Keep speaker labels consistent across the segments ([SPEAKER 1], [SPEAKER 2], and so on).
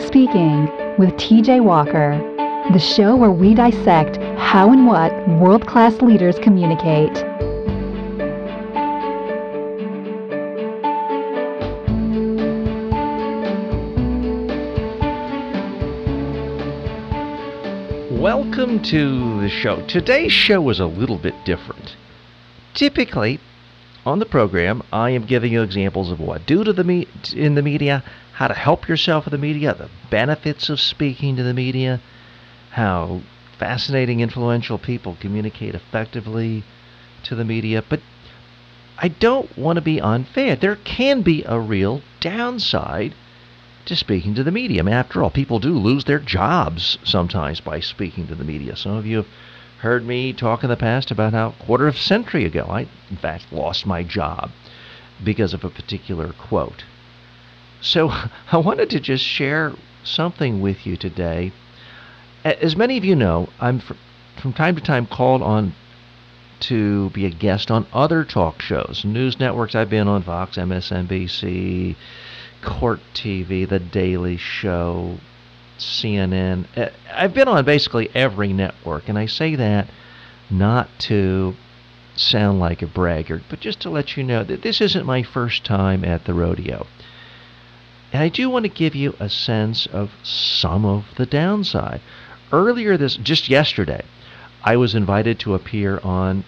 [SPEAKER 1] Speaking with TJ Walker, the show where we dissect how and what world-class leaders communicate.
[SPEAKER 2] Welcome to the show. Today's show is a little bit different. Typically, on the program, I am giving you examples of what do to in the media, how to help yourself with the media, the benefits of speaking to the media, how fascinating, influential people communicate effectively to the media. But I don't want to be unfair. There can be a real downside to speaking to the media. I mean, after all, people do lose their jobs sometimes by speaking to the media. Some of you have heard me talk in the past about how a quarter of a century ago I, in fact, lost my job because of a particular quote. So I wanted to just share something with you today. As many of you know, I'm from time to time called on to be a guest on other talk shows, news networks. I've been on Fox, MSNBC, Court TV, The Daily Show, CNN. I've been on basically every network, and I say that not to sound like a braggart, but just to let you know that this isn't my first time at the rodeo. And I do want to give you a sense of some of the downside. Just yesterday, I was invited to appear on,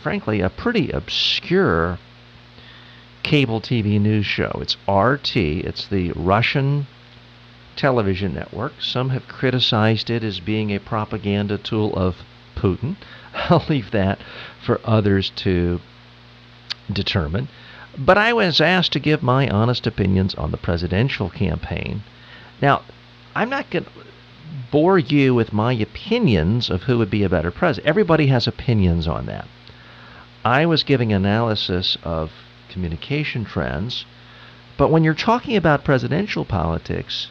[SPEAKER 2] frankly, a pretty obscure cable TV news show. It's RT. It's the Russian television network. Some have criticized it as being a propaganda tool of Putin. I'll leave that for others to determine. But I was asked to give my honest opinions on the presidential campaign. Now, I'm not going to bore you with my opinions of who would be a better president. Everybody has opinions on that. I was giving analysis of communication trends, but when you're talking about presidential politics,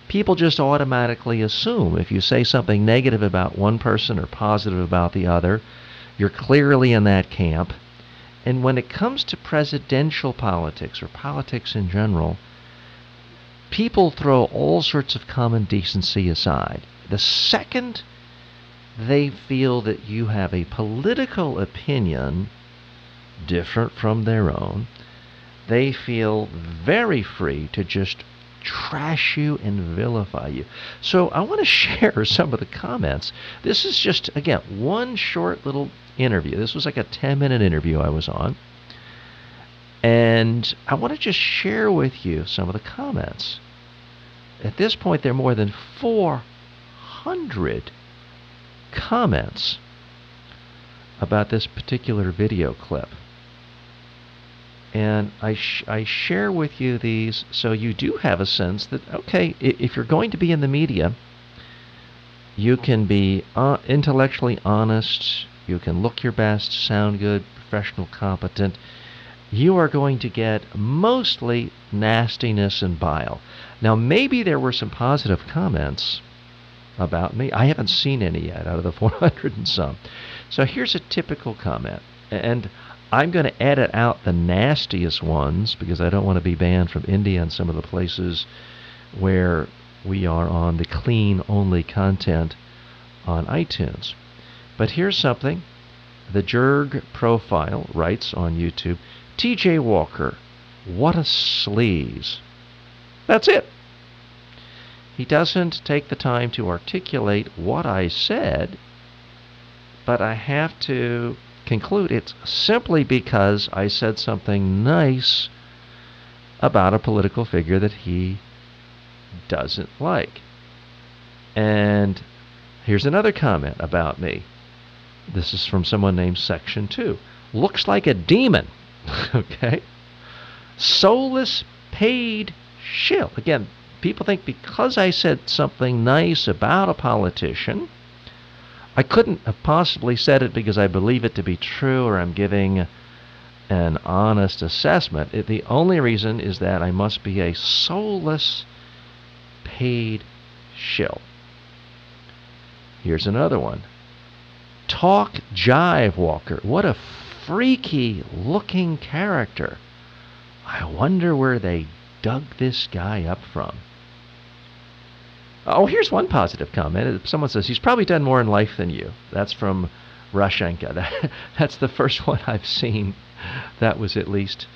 [SPEAKER 2] people just automatically assume if you say something negative about one person or positive about the other, you're clearly in that camp. And when it comes to presidential politics or politics in general, people throw all sorts of common decency aside. The second they feel that you have a political opinion different from their own, they feel very free to just trash you and vilify you. So I want to share some of the comments. This is just, again, one short little interview. This was like a 10-minute interview I was on. And I want to just share with you some of the comments. At this point, there are more than 400 comments about this particular video clip. And I share with you these so you do have a sense that, okay, if you're going to be in the media, you can be intellectually honest, you can look your best, sound good, professional, competent. You are going to get mostly nastiness and bile. Now, maybe there were some positive comments about me. I haven't seen any yet out of the 400 and some. So here's a typical comment. And I'm going to edit out the nastiest ones because I don't want to be banned from India and some of the places where we are on the clean-only content on iTunes. But here's something. The Jerg Profile writes on YouTube, TJ Walker, what a sleaze. That's it. He doesn't take the time to articulate what I said, but I have to conclude it's simply because I said something nice about a political figure that he doesn't like. And here's another comment about me. This is from someone named Section 2. Looks like a demon. Okay? Soulless paid shill. Again, people think because I said something nice about a politician, I couldn't have possibly said it because I believe it to be true or I'm giving an honest assessment. The only reason is that I must be a soulless paid shill. Here's another one. Talk jive, Walker. What a freaky looking character. I wonder where they dug this guy up from. Oh, here's one positive comment. Someone says, he's probably done more in life than you. That's from Rashenka. That's the first one I've seen that was at least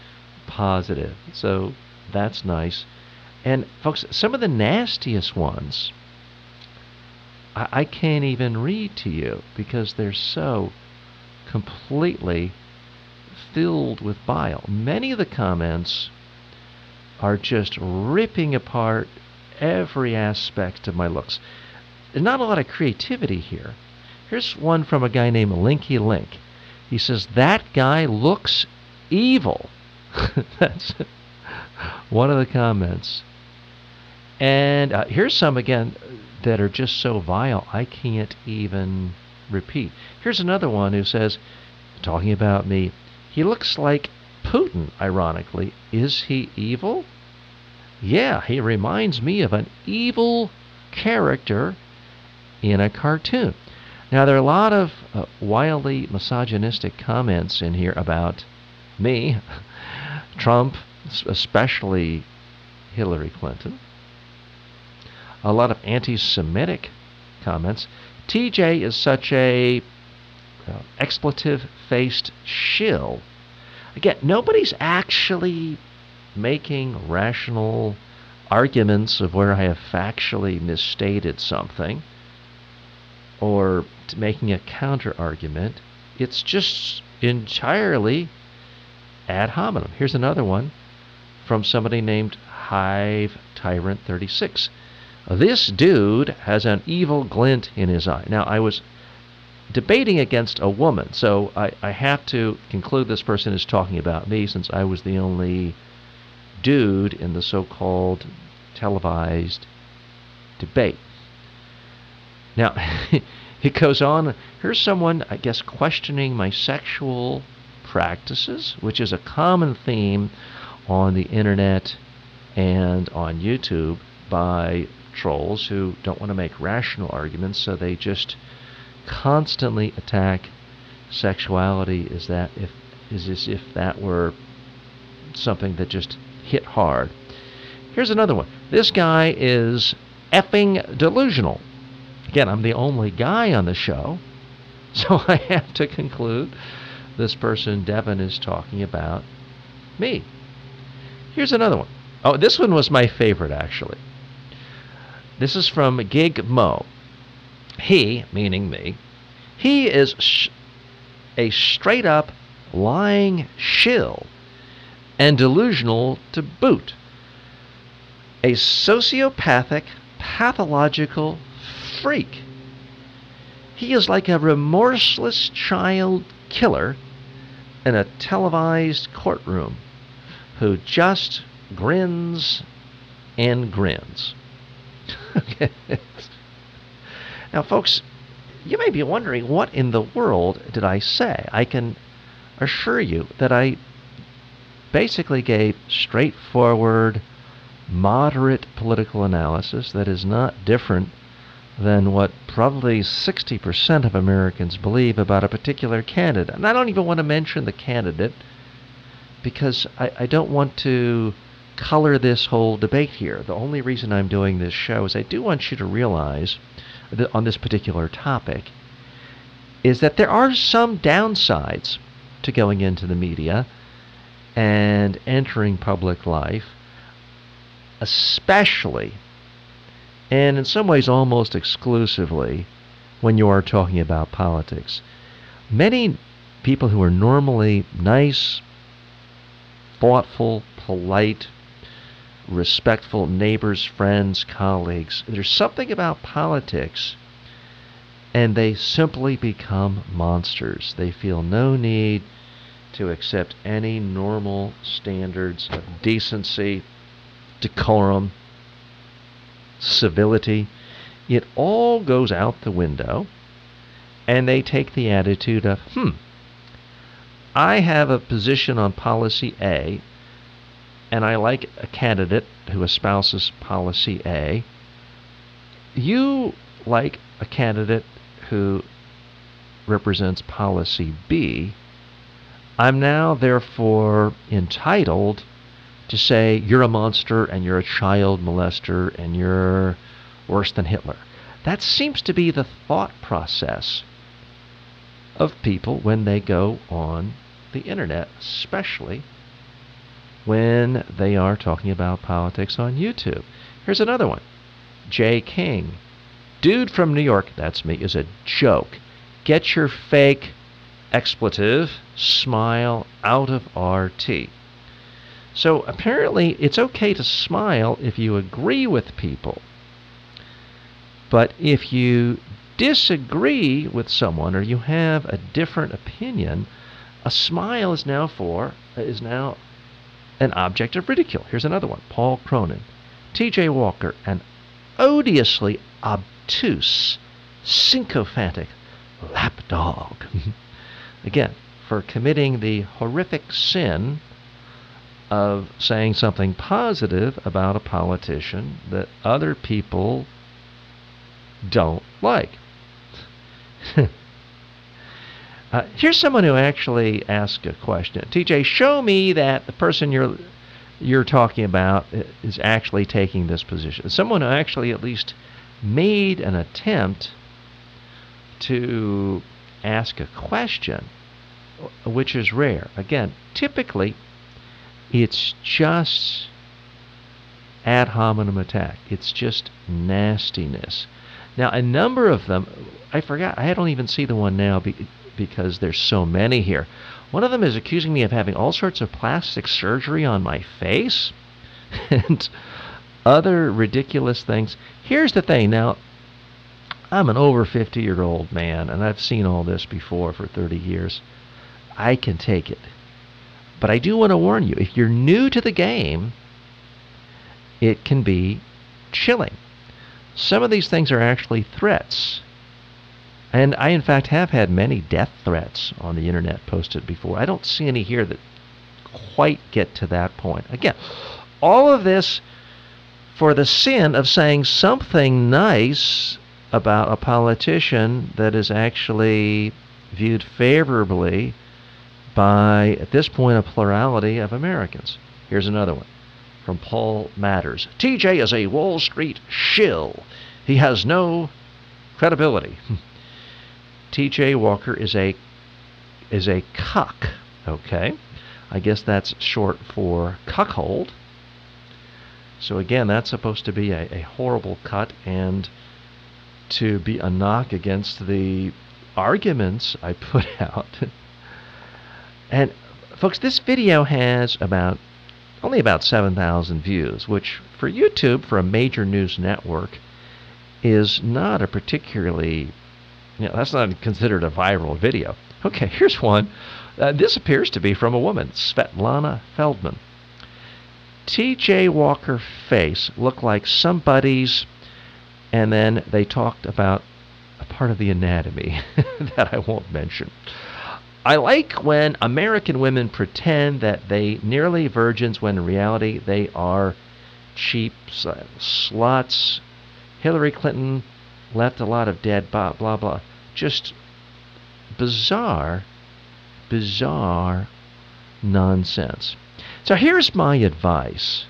[SPEAKER 2] positive. So that's nice. And folks, some of the nastiest ones, I can't even read to you because they're so completely filled with bile. Many of the comments are just ripping apart every aspect of my looks. There's not a lot of creativity here. Here's one from a guy named Linky Link. He says, that guy looks evil. That's one of the comments. And here's some, again, that are just so vile I can't even repeat. Here's another one who says, talking about me, he looks like Putin, ironically. Is he evil? Yeah, he reminds me of an evil character in a cartoon. Now, there are a lot of wildly misogynistic comments in here about me, Trump, especially Hillary Clinton. A lot of anti-Semitic comments. TJ is such a expletive-faced shill. Again, nobody's actually making rational arguments of where I have factually misstated something or making a counter-argument. It's just entirely ad hominem. Here's another one from somebody named Hive Tyrant 36. This dude has an evil glint in his eye. Now, I was debating against a woman, so I have to conclude this person is talking about me since I was the only dude in the so-called televised debate. Now, it goes on. Here's someone, I guess, questioning my sexual practices, which is a common theme on the internet and on YouTube by trolls who don't want to make rational arguments, so they just constantly attack sexuality as if that were something that just hit hard. Here's another one. This guy is effing delusional. Again, I'm the only guy on the show, so I have to conclude this person, Devin, is talking about me. Here's another one. Oh, this one was my favorite, actually. This is from Gig Mo. He, meaning me, he is a straight-up lying shill and delusional to boot. A sociopathic, pathological freak. He is like a remorseless child killer in a televised courtroom who just grins and grins. Okay. Now, folks, you may be wondering, what in the world did I say? I can assure you that I basically gave straightforward, moderate political analysis that is not different than what probably 60% of Americans believe about a particular candidate. And I don't even want to mention the candidate because I don't want to color this whole debate here. The only reason I'm doing this show is I do want you to realize that on this particular topic is that there are some downsides to going into the media and entering public life, especially and in some ways almost exclusively when you are talking about politics. Many people who are normally nice, thoughtful, polite, respectful neighbors, friends, colleagues, there's something about politics and they simply become monsters. They feel no need to accept any normal standards of decency, decorum, civility. It all goes out the window, and they take the attitude of, I have a position on policy A, and I like a candidate who espouses policy A. You like a candidate who represents policy B. I'm now, therefore, entitled to say you're a monster and you're a child molester and you're worse than Hitler. That seems to be the thought process of people when they go on the internet, especially when they are talking about politics on YouTube. Here's another one. Jay King. Dude from New York, that's me, is a joke. Get your fake expletive smile out of RT. So apparently it's okay to smile if you agree with people. But if you disagree with someone or you have a different opinion, a smile is now an object of ridicule. Here's another one. Paul Cronin. T.J. Walker, an odiously obtuse, sycophantic lapdog. Again, for committing the horrific sin of saying something positive about a politician that other people don't like. Here's someone who actually asked a question. TJ, show me that the person you're talking about is actually taking this position. Someone who actually at least made an attempt to ask a question, which is rare. Again, typically it's just ad hominem attack. It's just nastiness. Now, a number of them, I forgot, I don't even see the one now because there's so many here. One of them is accusing me of having all sorts of plastic surgery on my face and other ridiculous things. Here's the thing. Now, I'm an over 50-year-old man, and I've seen all this before for 30 years. I can take it. But I do want to warn you, if you're new to the game, it can be chilling. Some of these things are actually threats. And I, in fact, have had many death threats on the internet posted before. I don't see any here that quite get to that point. Again, all of this for the sin of saying something nice about a politician that is actually viewed favorably by, at this point, a plurality of Americans. Here's another one from Paul Matters. TJ is a Wall Street shill. He has no credibility. TJ Walker is a cuck. Okay, I guess that's short for cuckold. So again, that's supposed to be a horrible cut and to be a knock against the arguments I put out. And folks, this video has only about 7,000 views, which for YouTube, for a major news network, is not a particularly, that's not considered a viral video. Okay, here's one. This appears to be from a woman, Svetlana Feldman. T.J. Walker face looked like somebody's, and then they talked about a part of the anatomy that I won't mention. I like when American women pretend that they nearly virgins when in reality they are cheap sluts. Hillary Clinton left a lot of dead blah blah blah. Just bizarre nonsense. So here's my advice,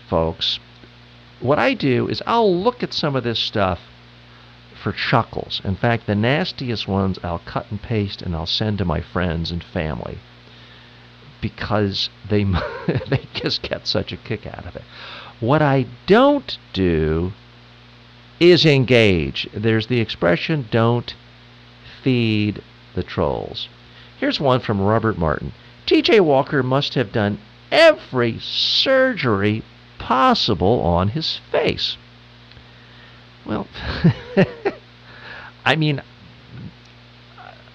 [SPEAKER 2] folks. What I do is I'll look at some of this stuff for chuckles. In fact, the nastiest ones I'll cut and paste and I'll send to my friends and family because they just get such a kick out of it. What I don't do is engage. There's the expression, don't feed the trolls. Here's one from Robert Martin. T.J. Walker must have done every surgery possible on his face. Well, I mean,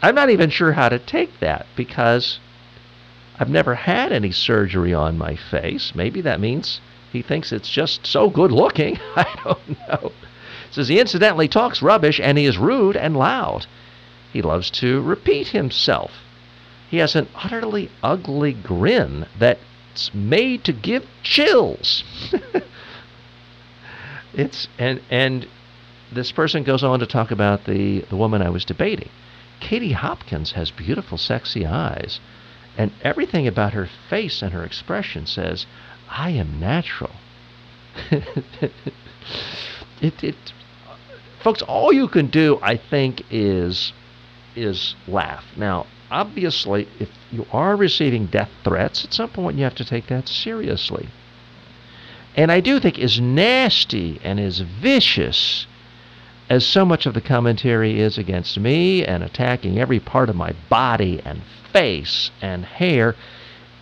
[SPEAKER 2] I'm not even sure how to take that because I've never had any surgery on my face. Maybe that means he thinks it's just so good looking. I don't know. It says he incidentally talks rubbish and he is rude and loud. He loves to repeat himself. He has an utterly ugly grin that's made to give chills. And this person goes on to talk about the woman I was debating. Katie Hopkins has beautiful, sexy eyes, and everything about her face and her expression says, I am natural. Folks, all you can do, I think, is laugh. Now, obviously, if you are receiving death threats, at some point you have to take that seriously. And I do think as nasty and as vicious as so much of the commentary is against me and attacking every part of my body and face and hair,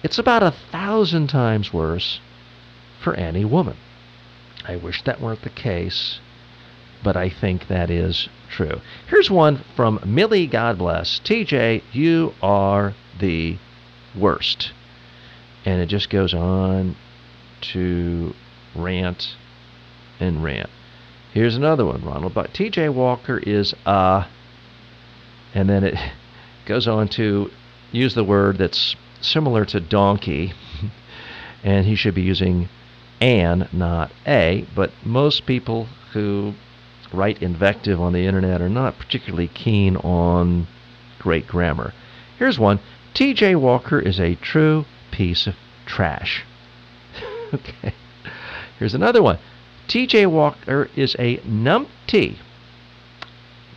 [SPEAKER 2] it's about 1,000 times worse for any woman. I wish that weren't the case, but I think that is true. Here's one from Millie, God bless. TJ, you are the worst. And it just goes on to rant and rant. Here's another one, Ronald. But TJ Walker is and then it goes on to use the word that's similar to donkey, and he should be using an, not a, but most people who write invective on the internet are not particularly keen on great grammar. Here's one. TJ Walker is a true piece of trash. Okay. Here's another one. TJ Walker is a numpty.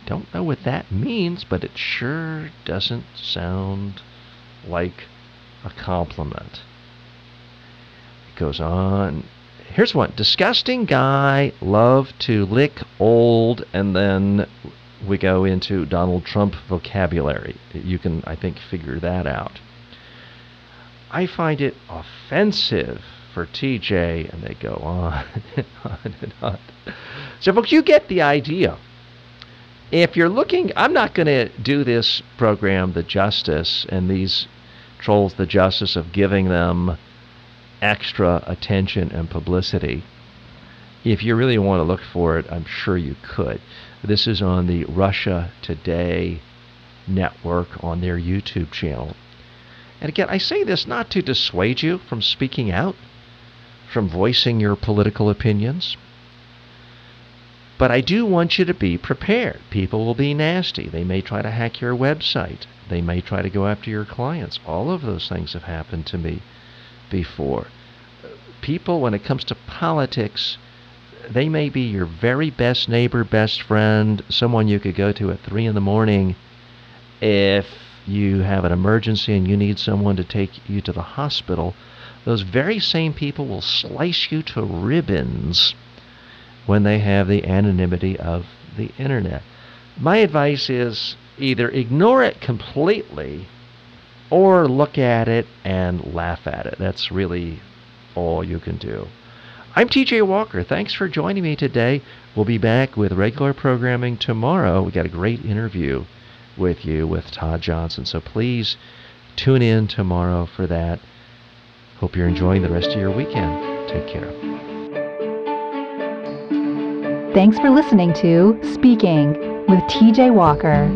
[SPEAKER 2] Don't know what that means, but it sure doesn't sound like a compliment. It goes on. Here's one. Disgusting guy, love to lick old, and then we go into Donald Trump vocabulary. You can, I think, figure that out. I find it offensive for TJ, and they go on and on and on. So, folks, you get the idea. If you're looking, I'm not going to do this program the justice, and these trolls the justice of giving them extra attention and publicity. If you really want to look for it, I'm sure you could. This is on the Russia Today network on their YouTube channel. And again, I say this not to dissuade you from speaking out, from voicing your political opinions, but I do want you to be prepared. People will be nasty. They may try to hack your website. They may try to go after your clients. All of those things have happened to me before. People, when it comes to politics, they may be your very best neighbor, best friend, someone you could go to at 3 in the morning if you have an emergency and you need someone to take you to the hospital. Those very same people will slice you to ribbons when they have the anonymity of the internet. My advice is either ignore it completely or look at it and laugh at it. That's really all you can do. I'm TJ Walker. Thanks for joining me today. We'll be back with regular programming tomorrow. We got a great interview with you with Todd Johnson, so please tune in tomorrow for that. Hope you're enjoying the rest of your weekend. Take care.
[SPEAKER 1] Thanks for listening to Speaking with TJ Walker.